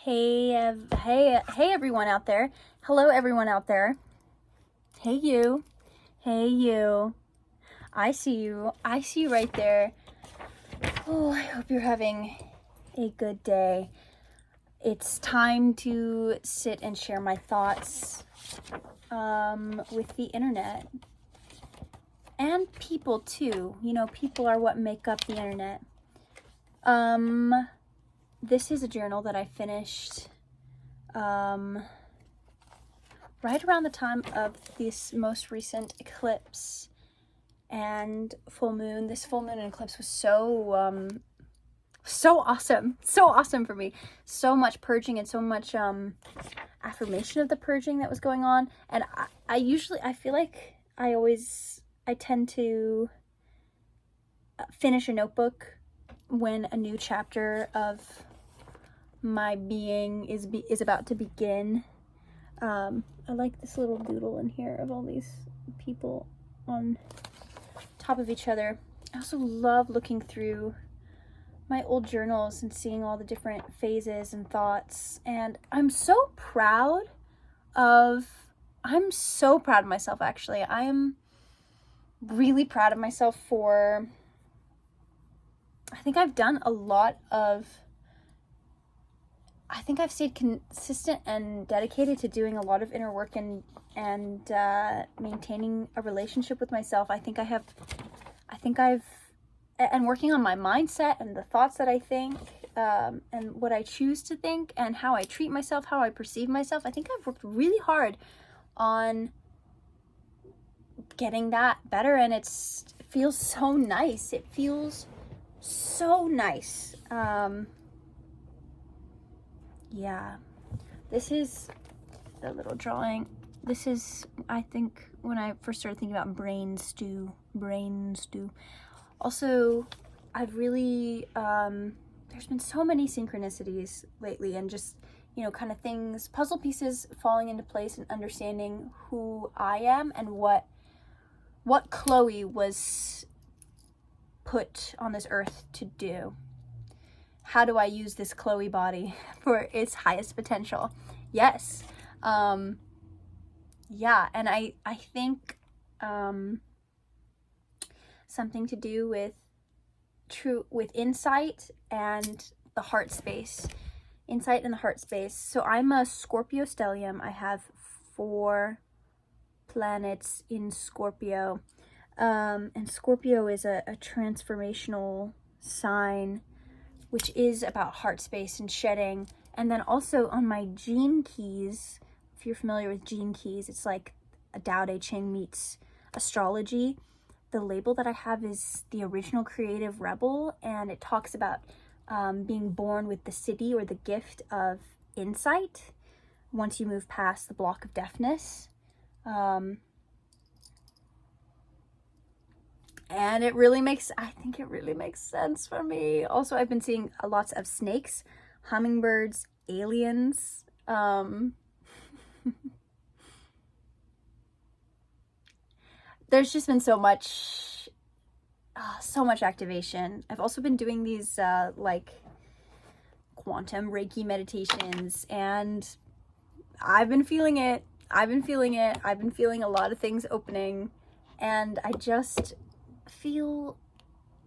Hey everyone out there. Hello everyone out there. Hey you. Hey you. I see you. I see you right there. Oh, I hope you're having a good day. It's time to sit and share my thoughts with the internet. And people too. You know, people are what make up the internet. This is a journal that I finished right around the time of this most recent eclipse and full moon. This full moon and eclipse was so awesome for me. So much purging and so much affirmation of the purging that was going on. And I feel like I tend to finish a notebook when a new chapter of my being is about to begin. I like this little doodle in here of all these people on top of each other. I also love looking through my old journals and seeing all the different phases and thoughts. And I'm so proud of myself, actually. I am really proud of myself for, I think I've stayed consistent and dedicated to doing a lot of inner work and maintaining a relationship with myself. And working on my mindset and the thoughts that I think, and what I choose to think and how I treat myself, how I perceive myself. I think I've worked really hard on getting that better, and it feels so nice. It feels so nice. Yeah, this is the little drawing. This is, I think, when I first started thinking about brain stew. Also, I've really, there's been so many synchronicities lately, and just, you know, kind of things, puzzle pieces falling into place and understanding who I am and what Chloe was put on this earth to do. How do I use this Chloe body for its highest potential? Yes. Yeah, and I think something to do with insight and the heart space. Insight and the heart space. So I'm a Scorpio stellium. I have 4 planets in Scorpio. And Scorpio is a transformational sign, which is about heart space and shedding. And then also on my gene keys, if you're familiar with gene keys, it's like a Tao Te Ching meets astrology. The label that I have is the original creative rebel, and it talks about being born with the siddhi or the gift of insight once you move past the block of deafness. And I think it really makes sense for me. Also, I've been seeing lots of snakes, hummingbirds, aliens. There's just been so much activation. I've also been doing these like quantum Reiki meditations, and I've been feeling it. I've been feeling a lot of things opening, and I just feel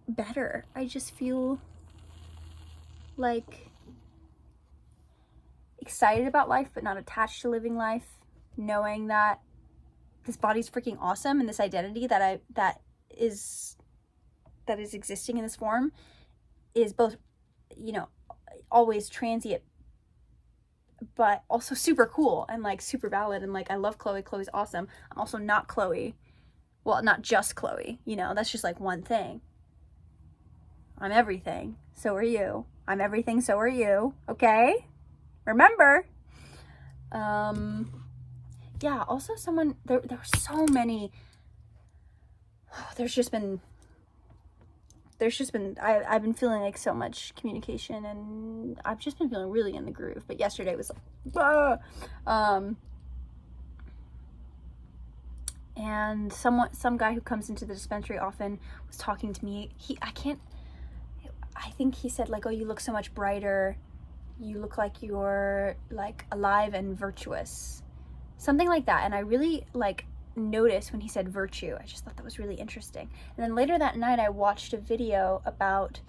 better. I just feel like excited about life, but not attached to living life, knowing that this body's freaking awesome, and this identity that is existing in this form is both, you know, always transient, but also super cool and like super valid. And like, I love Chloe. Chloe's awesome. I'm also not Chloe. Well, not just Chloe, you know, that's just like one thing. I'm everything. So are you. I'm everything. So are you. Okay? Remember? Yeah, also there were so many, I've been feeling like so much communication, and I've just been feeling really in the groove. But yesterday was like, and some guy who comes into the dispensary often was talking to me. I think he said like, oh, you look so much brighter. you look like you're like alive and virtuous, something like that. And I really like noticed when he said virtue. I just thought that was really interesting. And then later that night I watched a video about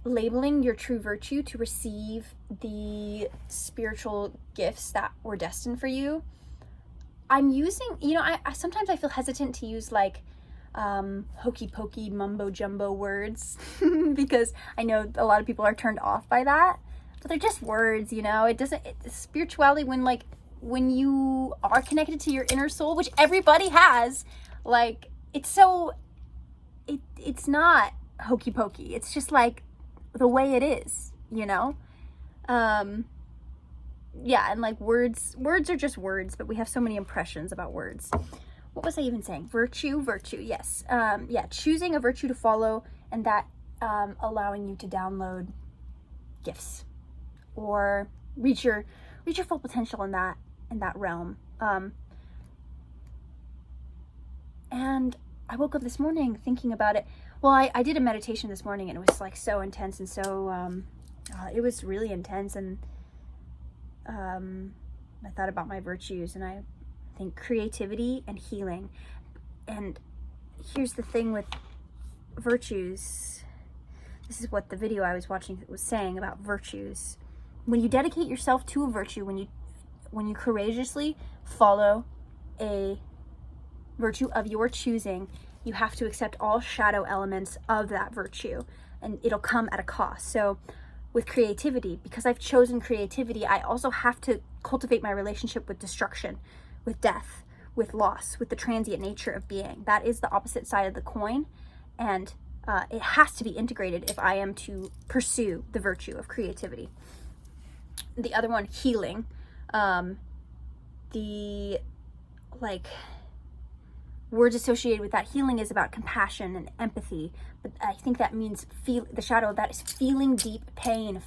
labeling your true virtue to receive the spiritual gifts that were destined for you. I'm using, you know, I sometimes I feel hesitant to use like hokey pokey mumbo jumbo words because I know a lot of people are turned off by that, but they're just words, you know. Spirituality, when you are connected to your inner soul, which everybody has, like it's not hokey pokey. It's just like the way it is, you know. Yeah, and like words are just words, but we have so many impressions about words. What was I even saying? Virtue, yes. Yeah, choosing a virtue to follow, and that allowing you to download gifts or reach your full potential in that realm. And I woke up this morning thinking about it. Well, I did a meditation this morning, and it was like so intense, and so it was really intense, and I thought about my virtues, and I think creativity and healing. And here's the thing with virtues. This is what the video I was watching was saying about virtues. When you dedicate yourself to a virtue, when you courageously follow a virtue of your choosing, you have to accept all shadow elements of that virtue, and it'll come at a cost. So with creativity, because I've chosen creativity, I also have to cultivate my relationship with destruction, with death, with loss, with the transient nature of being. That is the opposite side of the coin, and it has to be integrated if I am to pursue the virtue of creativity. The other one, healing. The words associated with that healing is about compassion and empathy, but I think that means the shadow of that is feeling deep pain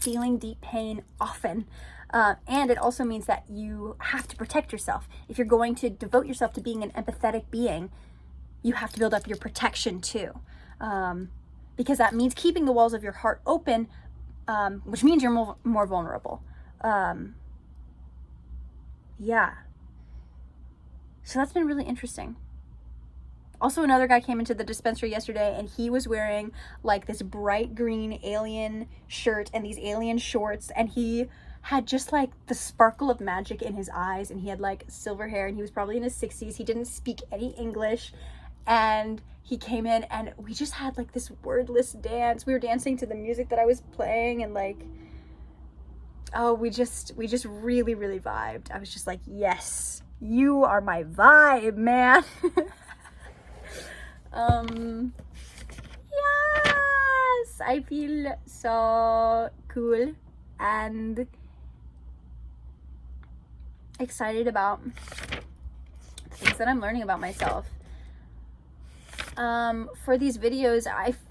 often. And it also means that you have to protect yourself. If you're going to devote yourself to being an empathetic being, you have to build up your protection too. Because that means keeping the walls of your heart open, which means you're more vulnerable. Yeah. So that's been really interesting. Also, another guy came into the dispensary yesterday, and he was wearing like this bright green alien shirt and these alien shorts, and he had just like the sparkle of magic in his eyes, and he had like silver hair, and he was probably in his 60s. He didn't speak any English, and he came in, and we just had like this wordless dance. We were dancing to the music that I was playing, and like, oh, we just really, really vibed. I was just like, yes, you are my vibe, man. Yes, I feel so cool and excited about things that I'm learning about myself. For these videos,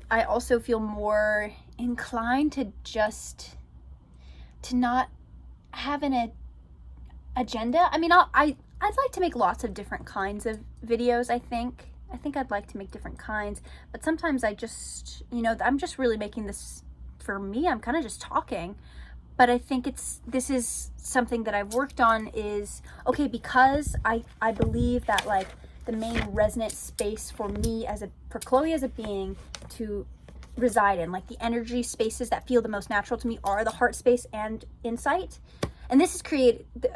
I also feel more inclined to not have an agenda. I mean, I'd like to make lots of different kinds of videos. I think I'd like to make different kinds, but sometimes I just, I'm just really making this for me. I'm kind of just talking, but I think this is something that I've worked on is, okay, because I believe that like the main resonant space for me for Chloe as a being to reside in, like the energy spaces that feel the most natural to me are the heart space and insight. And this is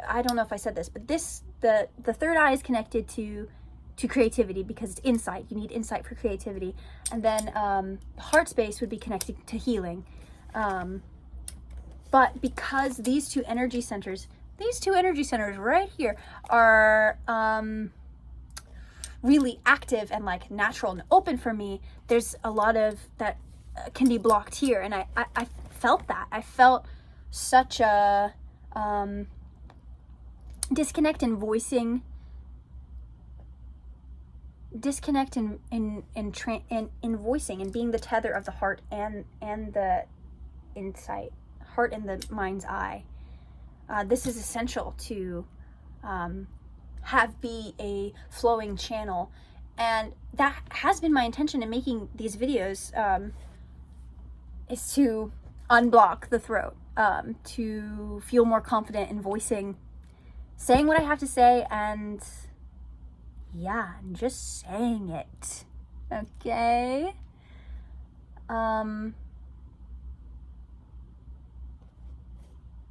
I don't know if I said this, but the third eye is connected to creativity because it's insight. You need insight for creativity. And then the heart space would be connected to healing. But because these two energy centers right here are really active and like natural and open for me, there's a lot of that can be blocked here. And I felt that. I felt such a disconnect in voicing, in voicing and being the tether of the heart and the insight, heart and the mind's eye. This is essential to be a flowing channel, and that has been my intention in making these videos, is to unblock the throat, to feel more confident in saying what I have to say, and yeah, and just saying it. Okay.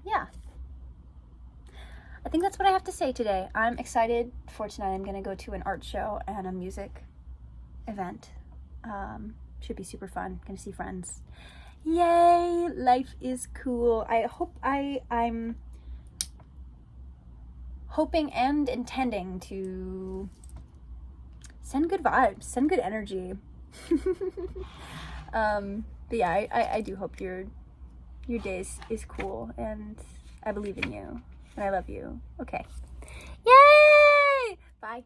Yeah. I think that's what I have to say today. I'm excited for tonight. I'm gonna go to an art show and a music event. Should be super fun. Gonna see friends. Yay! Life is cool. I'm hoping and intending to send good vibes, send good energy. But yeah, I do hope your day is cool, and I believe in you, and I love you. Okay. Yay! Bye.